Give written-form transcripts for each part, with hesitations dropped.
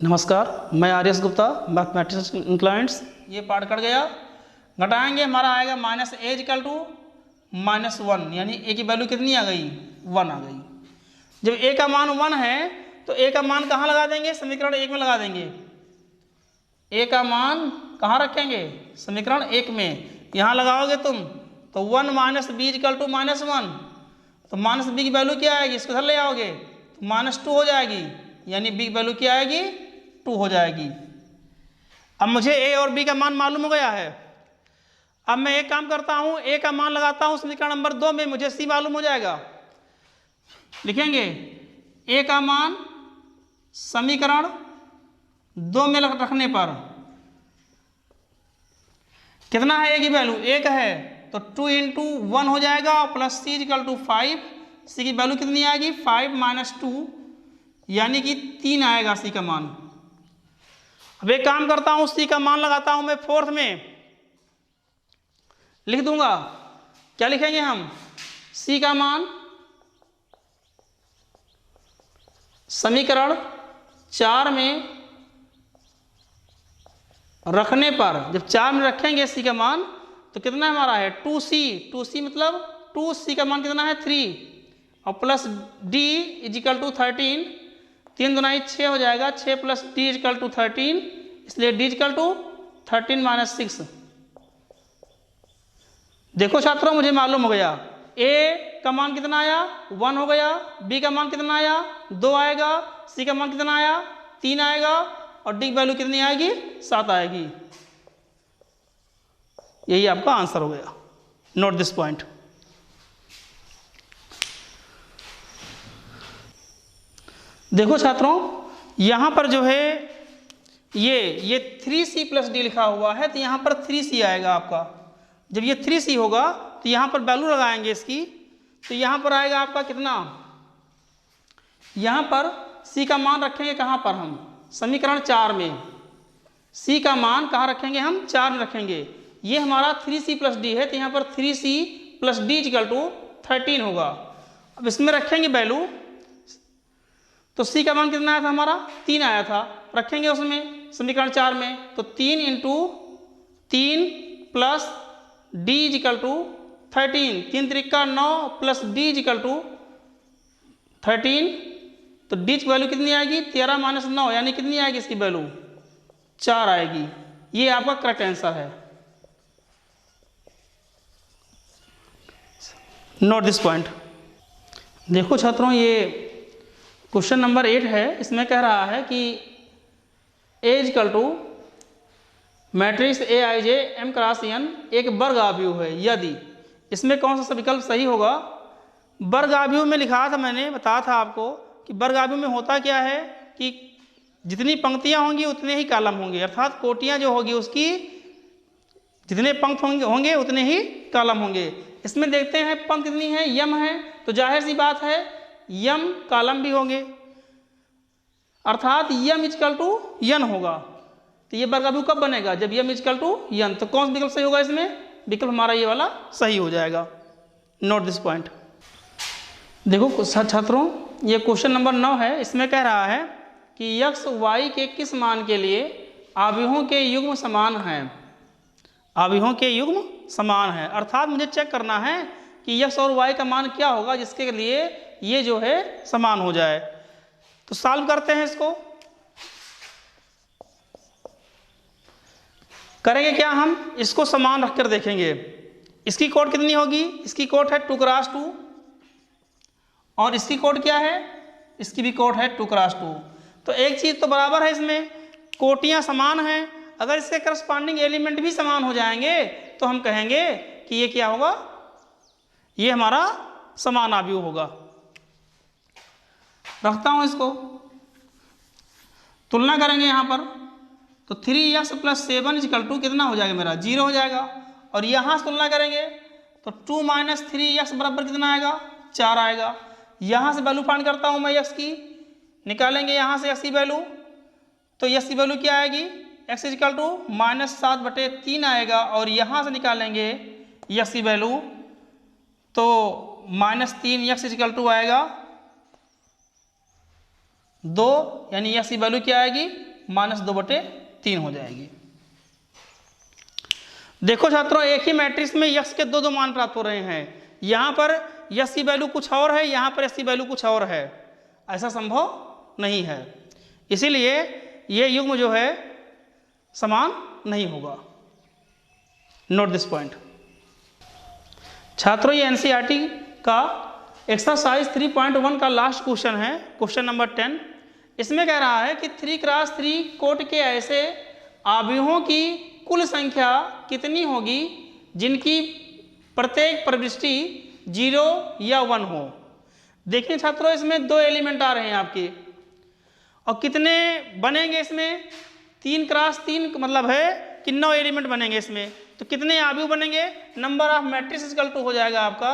नमस्कार, मैं आर्यस गुप्ता, मैथमेटिक्स इंक्लाइंट्स। ये पार्ट कट गया। घटाएंगे, हमारा आएगा माइनस ए इक्वल टू -1, यानी ए की वैल्यू कितनी आ गई? 1 आ गई। जब ए का मान 1 है तो ए का मान कहाँ लगा देंगे? समीकरण 1 में लगा देंगे। ए का मान कहाँ रखेंगे? समीकरण 1 में। यहाँ लगाओगे तुम तो 1 माइनस बी इक्वल टू -1, तो माइनस बी की वैल्यू क्या आएगी? इसको इधर ले आओगे तो -2 हो जाएगी, यानी बी की वैल्यू क्या आएगी? 2 हो जाएगी। अब मुझे ए और बी का मान मालूम हो गया है। अब मैं एक काम करता हूं, ए का मान लगाता हूं समीकरण नंबर 2 में, मुझे सी मालूम हो जाएगा। लिखेंगे ए का मान समीकरण 2 में रखने पर कितना है? ए की वैल्यू 1 है तो 2 × 1 हो जाएगा और प्लस सी इक्वल टू 5। सी की वैल्यू कितनी आएगी? 5 - 2, यानी कि 3 आएगा सी का मान। अब एक काम करता हूं, सी का मान लगाता हूं मैं 4th में, लिख दूंगा। क्या लिखेंगे हम? सी का मान समीकरण 4 में रखने पर, जब 4 में रखेंगे सी का मान तो कितना हमारा है? 2c मतलब 2c का मान कितना है? 3 और प्लस d इजिकल टू 13, 3 दूना 6 हो जाएगा, 6 प्लस d इजिकल टू 13, इसलिए d इजिकल टू 13 - 6। देखो छात्रों, मुझे मालूम हो गया a का मान कितना आया? 1 हो गया। b का मान कितना आया? 2 आएगा। c का मान कितना आया? 3 आएगा और d की वैल्यू कितनी आएगी? 7 आएगी। यही आपका आंसर हो गया। Note this point. देखो छात्रों, यहां पर जो है ये 3c + d लिखा हुआ है, तो यहां पर 3c आएगा आपका। जब ये 3c होगा तो यहां पर वैल्यू लगाएंगे इसकी, तो यहां पर आएगा आपका कितना? यहां पर c का मान रखेंगे कहां पर? हम समीकरण 4 में। c का मान कहां रखेंगे हम? 4 में रखेंगे। ये हमारा 3c + d है, तो यहां पर 3c + d = 13 होगा। अब इसमें रखेंगे वैल्यू, तो c का मान कितना आया था हमारा? 3 आया था, रखेंगे उसमें समीकरण 4 में, तो 3 × 3 plus d = 13, 3 Trika 9 plus d = 13, तो d की वैल्यू कितनी आएगी? 13 - 9, यानी कितनी आएगी इसकी वैल्यू? 4 आएगी। ये आपका करेक्ट आंसर है। Note this point. देखो छात्रों, ये क्वेश्चन नंबर 8 है। इसमें कह रहा है कि A = matrix Aij M × n एक वर्ग आव्यूह है, यदि। इसमें कौन सा विकल्प सही होगा? वर्ग आव्यूह में लिखा था, मैंने बताया था आपको कि वर्ग आव्यूह में होता क्या है कि जितनी पंक्तियां होंगी उतने ही कॉलम होंगे, अर्थात कोटियां जो होगी उसकी जितने पंक्त होंगे उतने ही कॉलम होंगे। इसमें देखते हैं पंक्त कितनी है? यम है, तो जाहिर सी बात है यम कॉलम भी होंगे, अर्थात यम इक्वल टू यन होगा। तो ये वर्ग आव्यूह कब बनेगा? जब यम इक्वल टू यन। तो कौन सा विकल्प सही होगा इसमें? विकल्प हमारा ये वाला सही हो जाएगा। Note this point. देखो छात्रों, ये क्वेश्चन नंबर 9 है। इसमें कह रहा है कि x y के किस मान के लिए आव्यूहों के युग्म समान हैं? आव्यूहों के युग्म समान है, अर्थात मुझे चेक करना है कि x और y का मान क्या होगा जिसके लिए ये जो है समान हो जाए। तो सॉल्व करते हैं इसको। करेंगे क्या? हम इसको समान रखकर देखेंगे। इसकी कोड कितनी होगी? इसकी कोड है 2 × 2 और इसकी कोड क्या है? इसकी भी कोड है 2 × 2। तो एक चीज तो बराबर है, इसमें कोटियां समान हैं। अगर इसके करस्पॉन्डिंग एलिमेंट भी समान हो जाएंगे तो हम कहेंगे कि ये क्या होगा? ये हमारा समान आव्यूह होगा। रखता हूं इसको, तुलना करेंगे यहां पर, तो 3x + 7 = कितना हो जाएगा मेरा? 0 हो जाएगा। और यहां से तुलना करेंगे तो 2 - 3x बराबर कितना आएगा? 4 आएगा। यहां से वैल्यू फाइंड करता हूं मैं x की, निकालेंगे यहां से x की वैल्यू, तो x की वैल्यू क्या आएगी? x = -7/3 आएगा। और यहां से निकालेंगे x की वैल्यू तो -3x = आएगा 2, यानी x की वैल्यू क्या आएगी? -2/3 हो जाएगी। देखो छात्रों, एक ही मैट्रिक्स में यक्स के दो मान प्राप्त हो रहे हैं। यहाँ पर यक्स की वैल्यू कुछ और है, यहाँ पर यक्स की वैल्यू कुछ और है, ऐसा संभव नहीं है। इसीलिए ये युग्म जो है समान नहीं होगा। Note this point. छात्रों, ये एनसीईआरटी का एक्सरसाइज 3.1 का लास्ट क्वेश्चन है, क्वेश्चन नंबर 10। इसमें कह रहा है कि 3x3 कोट के ऐसे अवयवों की कुल संख्या कितनी होगी जिनकी प्रत्येक प्रविष्टि 0 या 1 हो। देखिए छात्रों, इसमें दो एलिमेंट आ रहे हैं आपके, और कितने बनेंगे इसमें? 3x3 मतलब है कि 9 एलिमेंट बनेंगे इसमें। तो कितने अवयव बनेंगे? Number of matrix equal to हो जाएगा आपका,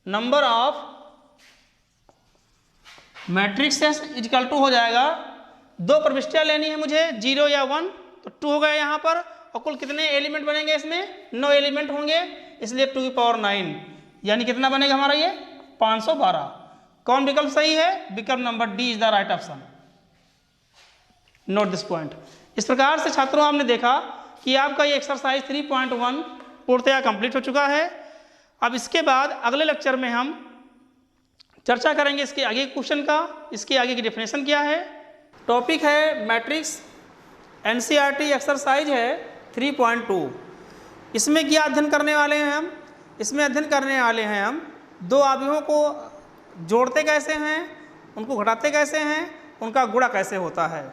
number of matrices equal to हो जाएगा, दो प्रविष्टियां लेनी है मुझे, 0 या 1, तो 2 हो गया यहाँ पर। और कुल कितने एलिमेंट बनेंगे इसमें? 9 एलिमेंट होंगे, इसलिए 2 की पावर 9, यानी कितना बनेगा हमारा ये? 512। कौन विकल्प सही है? विकल्प number D is the right option. Note this point. इस प्रकार से छात्रों आपने देखा कि आपका ये एक्सरसाइज 3.1 पूर्णतया कंप्लीट हो चुका है। अब इसके बाद अगले लेक्चर में हम चर्चा करेंगे इसके आगे क्वेश्चन का, इसके आगे की डेफिनेशन क्या है। टॉपिक है मैट्रिक्स, एनसीईआरटी एक्सरसाइज है 3.2। इसमें क्या अध्ययन करने वाले हैं हम? इसमें अध्ययन करने वाले हैं हम दो अवयवों को जोड़ते कैसे हैं, उनको घटाते कैसे हैं, उनका गुणा कैसे होता है।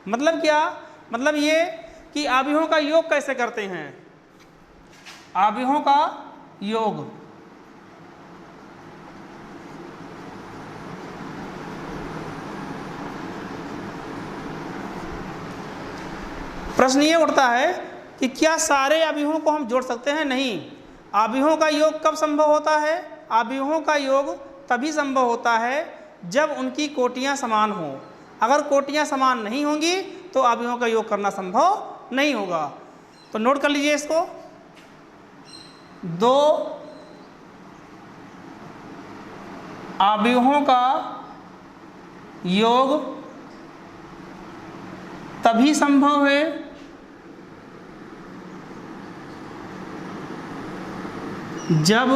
मतलब क्या? मतलब ये कि अवयवों का योग कैसे करते हैं, अवयवों का योग। प्रश्न ये उठता है कि क्या सारे अवयवों को हम जोड़ सकते हैं? नहीं। अवयवों का योग कब संभव होता है? अवयवों का योग तभी संभव होता है जब उनकी कोटियां समान हों। अगर कोटियां समान नहीं होंगी तो अवयवों का योग करना संभव नहीं होगा। तो नोट कर लीजिए इसको, दो अवयवों का योग तभी संभव है जब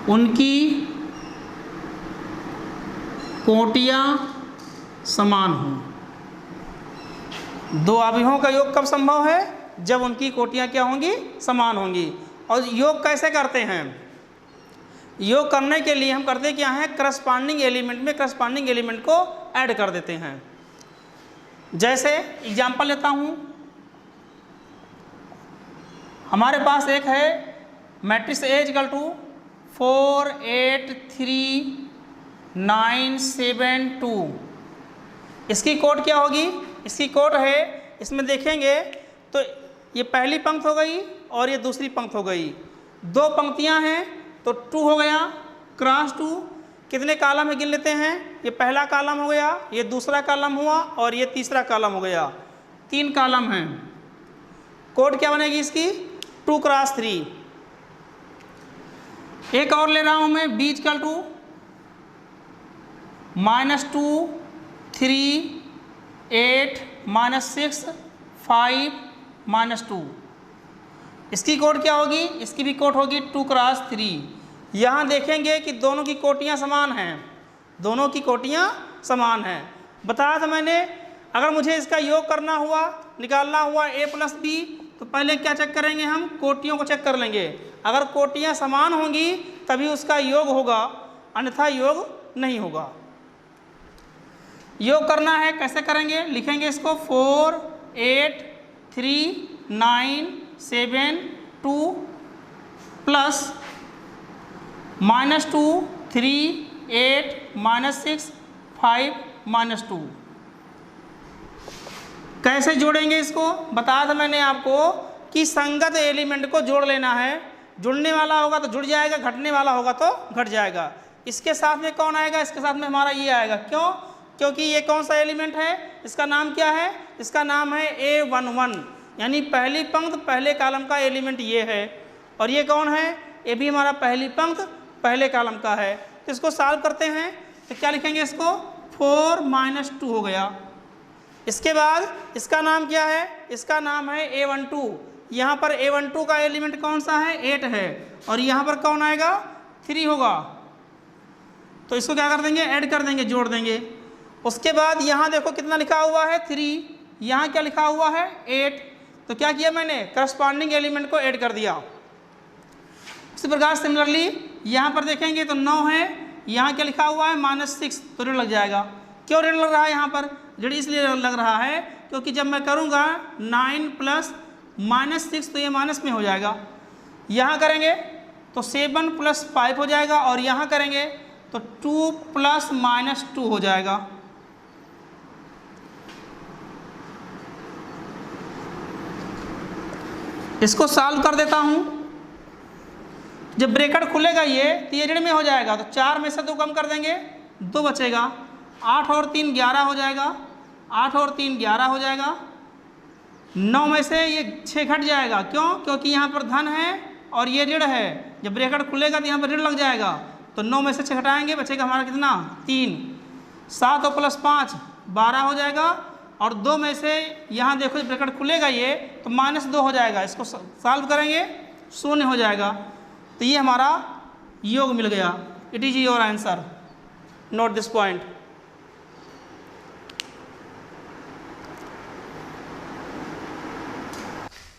उनकी कोटियां समान हों। दो अवयवों का योग कब संभव है? जब उनकी कोटियां क्या होंगी? समान होंगी। और योग कैसे करते हैं? योग करने के लिए हम करते क्या हैं? करस्पॉन्डिंग एलिमेंट में करस्पॉन्डिंग एलिमेंट को ऐड कर देते हैं। जैसे एग्जांपल लेता हूं, हमारे पास एक है मैट्रिक्स ए इक्वल टू 4 8 3 9 7 2। इसकी कोड क्या होगी? इसकी कोड है, इसमें देखेंगे तो ये पहली पंक्ति हो गई और ये दूसरी पंक्ति हो गई। दो पंक्तियां हैं तो 2 हो गया, क्रॉस 2। कितने कॉलम है गिन लेते हैं। ये पहला कॉलम हो गया, ये दूसरा कॉलम हुआ और ये तीसरा कॉलम हो गया। 3 कॉलम हैं। कोड क्या बनेगी इसकी? 2 क्रॉस 3। एक और ले रहा हूं मैं, b इक्वल टू -2 3 8 -6 5 -2। इसकी कोड क्या होगी? इसकी भी कोड होगी 2 क्रॉस 3। यहाँ देखेंगे कि दोनों की कोटियाँ समान हैं, दोनों की कोटियाँ समान हैं। बताया था मैंने, अगर मुझे इसका योग करना हुआ, निकालना हुआ a + b, तो पहले क्या चेक करेंगे हम? कोटियों को चेक कर लेंगे। अगर कोटियाँ समान होंगी तभी उसका योग होगा, अन्यथा योग नहीं होगा। योग करना है, कैसे करेंगे? लिखेंगे इसको 4 8 3 9 7 2 प्लस -2 3 8 -6 5 -2। कैसे जोड़ेंगे इसको? बताया था मैंने आपको कि संगत एलिमेंट को जोड़ लेना है। जुड़ने वाला होगा तो जुड़ जाएगा, घटने वाला होगा तो घट जाएगा। इसके साथ में कौन आएगा? इसके साथ में हमारा ये आएगा। क्यों? क्योंकि ये कौन सा एलिमेंट है? इसका नाम क्या है? इसका नाम है A11, यानी पहली पंक्ति पहले कॉलम का एलिमेंट ये है। और ये कौन है? ये भी हमारा पहली पंक्ति पहले कॉलम का है। तो इसको सॉल्व करते हैं तो क्या लिखेंगे? इसको 4 माइनस 2 हो गया। इसके बाद इसका नाम क्या है, इसका नाम है A12। यहाँ पर A12 का एलिमेंट कौन सा है, 8 है, और यहाँ पर कौन आएगा, 3 होगा। तो इसको क्या कर देंगे, ऐड कर देंगे, जोड़ देंगे। उसके बाद यहाँ देखो कितना लिखा हुआ है, 3, यहाँ क्या लिखा हुआ है, 8। तो क्या किया मैंने, करस्पॉन्डिंग एलिमेंट को ऐड कर दिया। इसी प्रकार सिमिलरली यहाँ पर देखेंगे तो 9 है, यहाँ क्या लिखा हुआ है, -6, तो ऋण लग जाएगा। क्यों ऋण लग रहा है यहाँ पर, ऋण इसलिए लग रहा है क्योंकि जब मैं करूँगा 9 प्लस -6 तो ये माइनस में हो जाएगा। यहाँ करेंगे तो 7 प्लस 5 हो जाएगा, और यहाँ करेंगे तो 2 प्लस -2 हो जाएगा। इसको सॉल्व कर देता हूँ। जब ब्रैकेट खुलेगा ये तो ये ऋण में हो जाएगा, तो 4 में से 2 कम कर देंगे, 2 बचेगा। 8 और 3 11 हो जाएगा, 8 और 3 11 हो जाएगा। 9 में से ये 6 घट जाएगा, क्यों, क्योंकि यहाँ पर धन है और ये ऋण है। जब ब्रैकेट खुलेगा तो यहाँ पर ऋण लग जाएगा, तो 9 में से 6 घटाएंगे, बचेगा हमारा कितना, 3। 7 और प्लस 5 12 हो जाएगा, और 2 में से यहाँ देखो जब ब्रैकेट खुलेगा ये तो -2 हो जाएगा। इसको सॉल्व करेंगे, 0 हो जाएगा। तो ये हमारा योग मिल गया। It is your answer, note this point.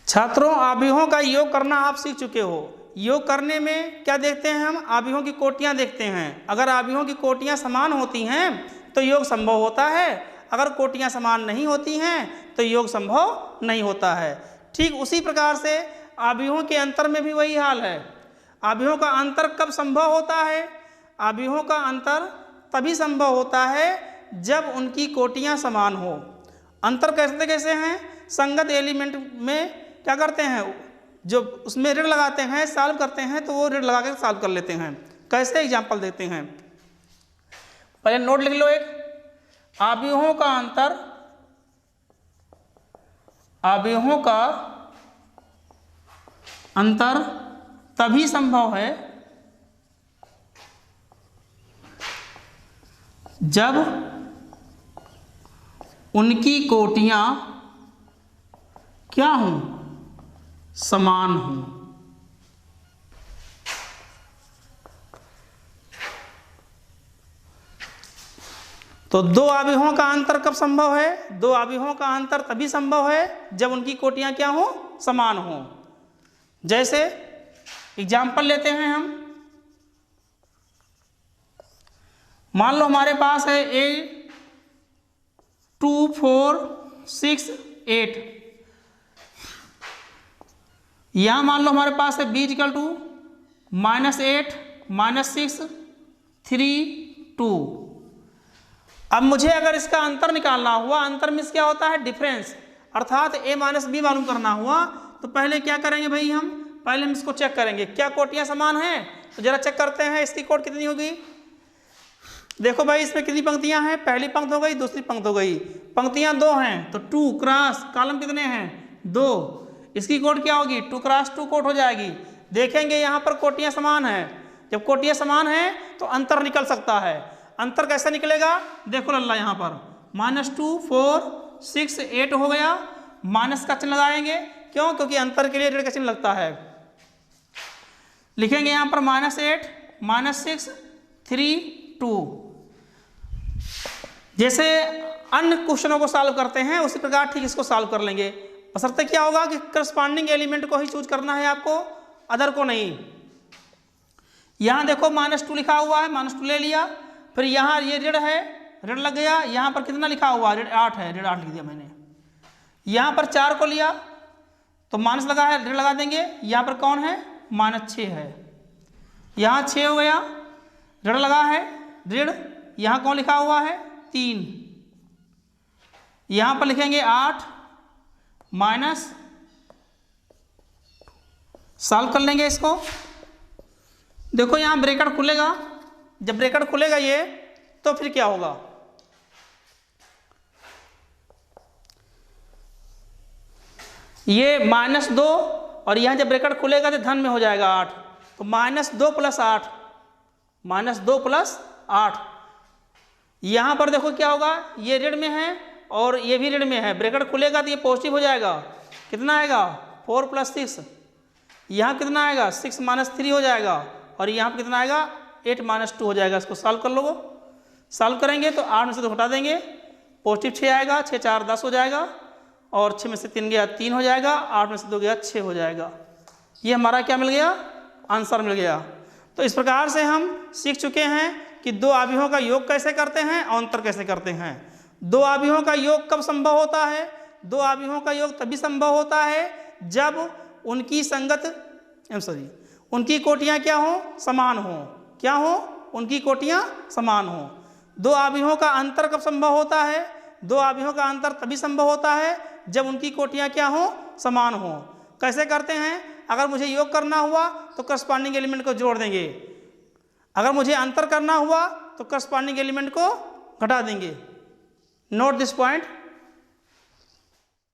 छात्रों, आव्यूहों का योग करना आप सीख चुके हो। योग करने में क्या देखते हैं हम, आव्यूहों की कोटियां देखते हैं। अगर आव्यूहों की कोटियां समान होती हैं तो योग संभव होता है, अगर कोटियां समान नहीं होती हैं तो योग संभव नहीं होता है। ठीक उसी प्रकार से आव्यूहों के अंतर में भी वही हाल है। आव्यूहों का अंतर कब संभव होता है, आव्यूहों का अंतर तभी संभव होता है जब उनकी कोटियां समान हो। अंतर कैसे कैसे हैं, संगत एलिमेंट में क्या करते हैं, जो उसमें ऋण लगाते हैं, सॉल्व करते हैं, तो वो ऋण लगा कर सॉल्व कर लेते हैं। कैसे एग्जाम्पल देते हैं, पहले नोट लिख लो एक। आव्यूहों का अंतर, आव्यूहों का अंतर तभी संभव है जब उनकी कोटियां क्या हों, समान हों। तो दो आव्यूहों का अंतर कब संभव है, दो आव्यूहों का अंतर तभी संभव है जब उनकी कोटियां क्या हों, समान हों। जैसे एग्जाम्पल लेते हैं हम, मान लो हमारे पास है A 2 4 6 8, यहां मान लो हमारे पास है B = -8 -6 3 2। अब मुझे अगर इसका अंतर निकालना हुआ, अंतर मीन्स क्या होता है, डिफरेंस, अर्थात A - B मालूम करना हुआ, तो पहले क्या करेंगे भाई, हम पहले हम इसको चेक करेंगे क्या कोटियां समान हैं। तो जरा चेक करते हैं इसकी कोट कितनी होगी। देखो भाई इसमें कितनी पंक्तियां हैं, पहली पंक्ति हो गई, दूसरी पंक्ति हो गई, पंक्तियां 2 हैं तो 2 क्रॉस कॉलम कितने हैं, 2। इसकी कोट क्या होगी, 2 क्रॉस 2 कोट हो जाएगी। देखेंगे यहाँ पर कोटियां समान हैं, जब कोटियां समान हैं तो अंतर निकल सकता है। अंतर कैसे निकलेगा, देखो लल्ला यहाँ पर -2 4 6 8 हो गया, माइनस का चिन्ह लगाएंगे, क्यों, क्योंकि अंतर के लिए ऋण का चिन्ह लगता है। लिखेंगे यहाँ पर -8 -6 3 2। जैसे अन्य क्वेश्चनों को सॉल्व करते हैं उसी प्रकार ठीक इसको सॉल्व कर लेंगे। बशर्ते क्या होगा कि करस्पॉन्डिंग एलिमेंट को ही चूज करना है आपको, अदर को नहीं। यहाँ देखो -2 लिखा हुआ है, -2 ले लिया, फिर यहाँ ये ऋण है, ऋण लग गया। यहाँ पर कितना लिखा हुआ है, ऋण 8 है, ऋण 8 लिख दिया मैंने। यहाँ पर 4 को लिया तो माइनस लगा है, ऋण लगा देंगे। यहाँ पर कौन है, -6 है, यहाँ 6 हो गया, ऋण लगा है, ऋण, यहाँ कौन लिखा हुआ है, 3। यहाँ पर लिखेंगे 8 माइनस, सॉल्व कर लेंगे इसको। देखो यहाँ ब्रैकेट खुलेगा, जब ब्रैकेट खुलेगा ये तो फिर क्या होगा, ये -2 और यहाँ जब ब्रैकेट खुलेगा तो धन में हो जाएगा 8, तो -2 + 8 -2 + 8। यहाँ पर देखो क्या होगा, ये रेड में है और ये भी रेड में है, ब्रैकेट खुलेगा तो ये पॉजिटिव हो जाएगा। कितना आएगा 4 + 6, यहाँ कितना आएगा 6 - 3 हो जाएगा, और यहाँ पर कितना आएगा 8 - 2 हो जाएगा। इसको सॉल्व कर लो, सॉल्व करेंगे तो 8 में से 2 घटा देंगे, पॉजिटिव 6 आएगा, 6 × 4 = 10 हो जाएगा, और 6 में से 3 गया 3 हो जाएगा, 8 में से 2 गया 6 हो जाएगा। ये हमारा क्या मिल गया, आंसर मिल गया। तो इस प्रकार से हम सीख चुके हैं कि दो आव्यूहों का योग कैसे करते हैं और अंतर कैसे करते हैं। दो आव्यूहों का योग कब संभव होता है, दो आव्यूहों का योग तभी संभव होता है जब उनकी उनकी कोटियाँ क्या हो, समान हो। क्या हो, उनकी कोटियाँ समान हो। दो आव्यूहों का अंतर कब संभव होता है, दो आव्यूहों का अंतर तभी संभव होता है जब उनकी कोटियाँ क्या हो, समान हो। कैसे करते हैं, अगर मुझे योग करना हुआ तो करस्पॉन्डिंग एलिमेंट को जोड़ देंगे, अगर मुझे अंतर करना हुआ तो करस्पॉन्डिंग एलिमेंट को घटा देंगे। Note this point.